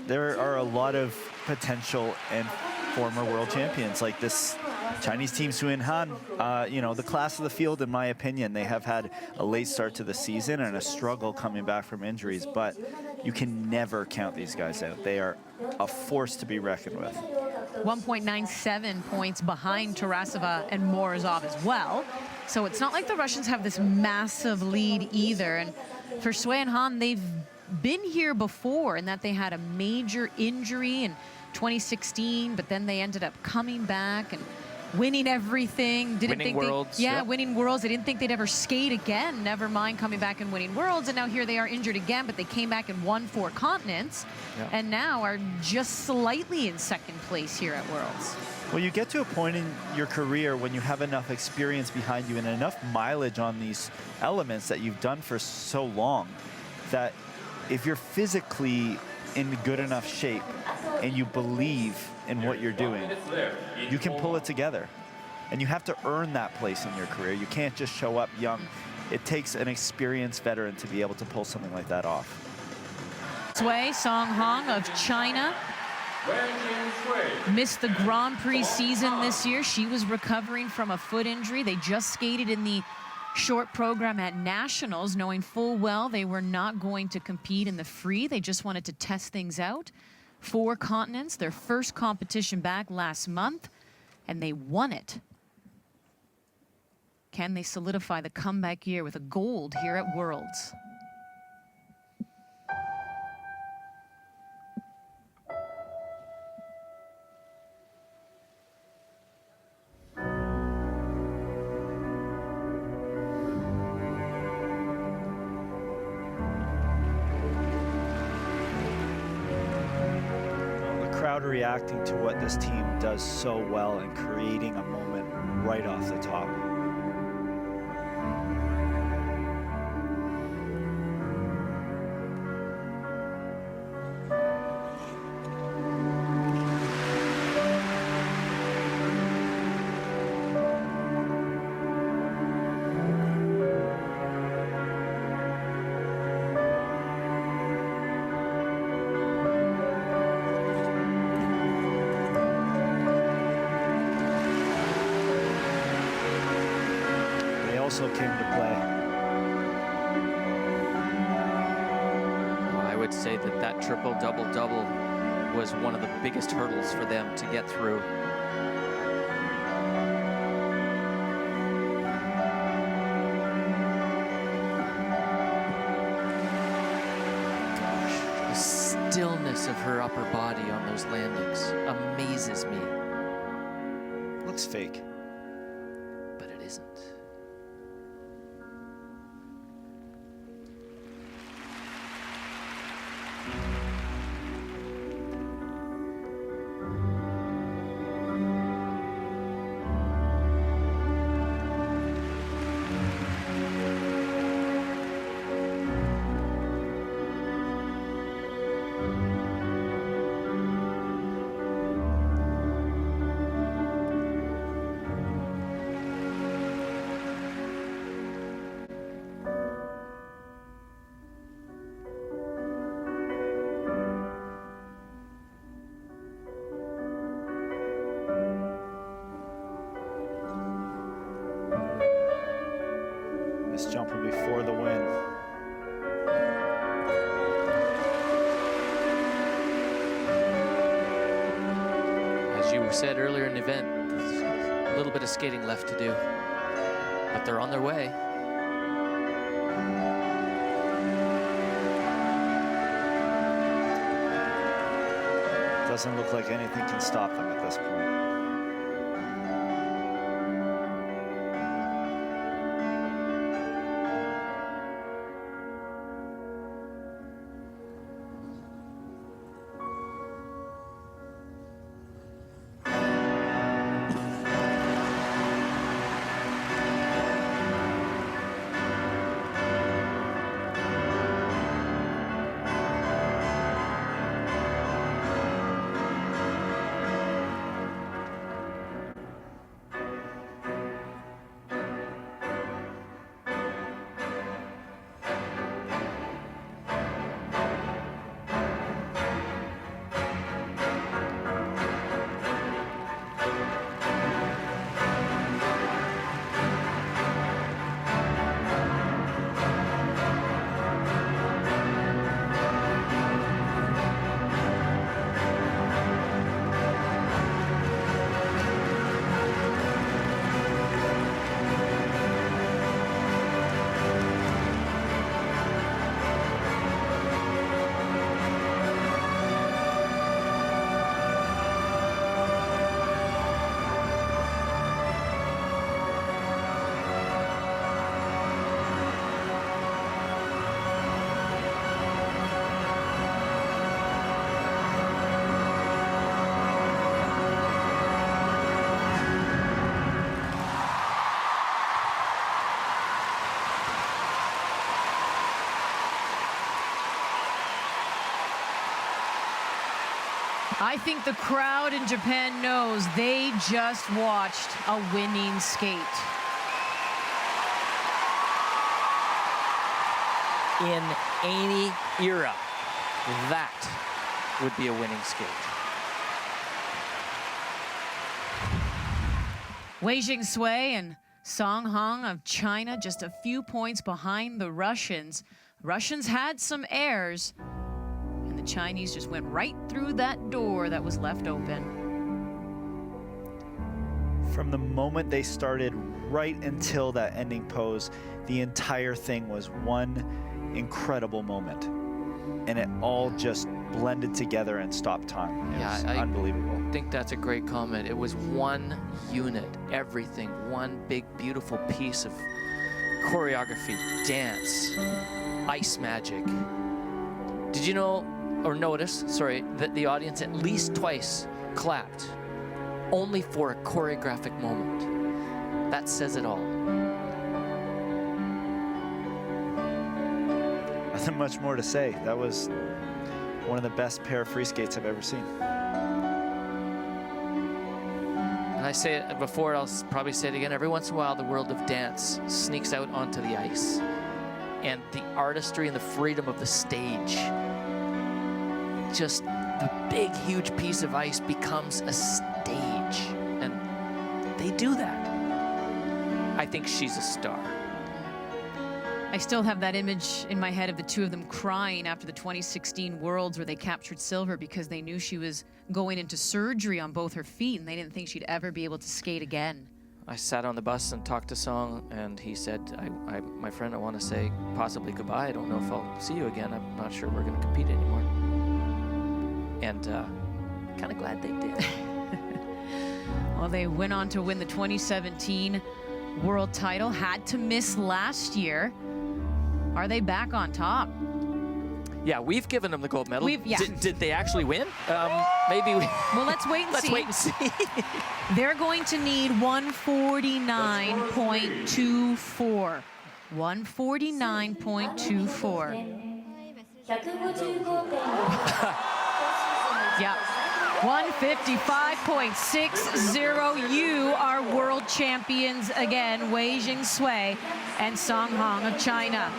there are a lot of potential and former world champions like this Chinese team, Sui Han. You know, the class of the field, in my opinion, they have had a late start to the season and a struggle coming back from injuries, but you can never count these guys out. They are a force to be reckoned with. 1.97 points behind Tarasova and Morozov as well. So it's not like the Russians have this massive lead either. And for Sui and Han, they've been here before in that they had a major injury in 2016, but then they ended up coming back and winning everything. Winning Worlds. Winning Worlds. They didn't think they'd ever skate again, never mind coming back and winning Worlds. And now here they are injured again, but they came back and won 4 continents, and now are just slightly in second place here at Worlds. Well, you get to a point in your career when you have enough experience behind you and enough mileage on these elements that you've done for so long that if you're physically in good enough shape and you believe in what you're doing, you can pull it together. And you have to earn that place in your career. You can't just show up young. It takes an experienced veteran to be able to pull something like that off. Sui Cong of China missed the Grand Prix season this year. She was recovering from a foot injury. They just skated in the short program at Nationals, knowing full well they were not going to compete in the free. They just wanted to test things out. 4 continents, their first competition back last month, and they won it. Can they solidify the comeback year with a gold here at Worlds? Reacting to what this team does so well and creating a moment right off the top. Also came to play. Well, I would say that that triple double-double was one of the biggest hurdles for them to get through. The stillness of her upper body on those landings amazes me. Looks fake. But it isn't. This jump will be for the win. As you said earlier in the event, there's a little bit of skating left to do, but they're on their way. Doesn't look like anything can stop them at this point. I think the crowd in Japan knows they just watched a winning skate. In any era, that would be a winning skate. Wenjing Sui and Song Hong of China just a few points behind the Russians. Russians had some errors, and the Chinese just went right through that door that was left open. From the moment they started right until that ending pose, the entire thing was one incredible moment. And it all just blended together and stopped time. It was unbelievable. I think that's a great comment. It was one unit, everything, one big, beautiful piece of choreography, dance, ice magic. Did you know, or notice, sorry, that the audience at least twice clapped only for a choreographic moment? That says it all. Nothing much more to say. That was one of the best pair of free skates I've ever seen. And I say it before, I'll probably say it again. Every once in a while, the world of dance sneaks out onto the ice. And the artistry and the freedom of the stage, just the big, huge piece of ice becomes a stage. And they do that. I think she's a star. I still have that image in my head of the two of them crying after the 2016 Worlds where they captured silver because they knew she was going into surgery on both her feet and they didn't think she'd ever be able to skate again. I sat on the bus and talked to Song, and he said, my friend, I want to say possibly goodbye. I don't know if I'll see you again. I'm not sure we're going to compete anymore. And kind of glad they did. Well, they went on to win the 2017 world title, had to miss last year. Are they back on top? Yeah, we've given them the gold medal. Yeah. Did they actually win? Maybe we... Well, let's wait and see. Let's wait and see. They're going to need 149.24. 149.24. Yeah. 155.60. You are world champions again, Wenjing Sui and Song Hong of China.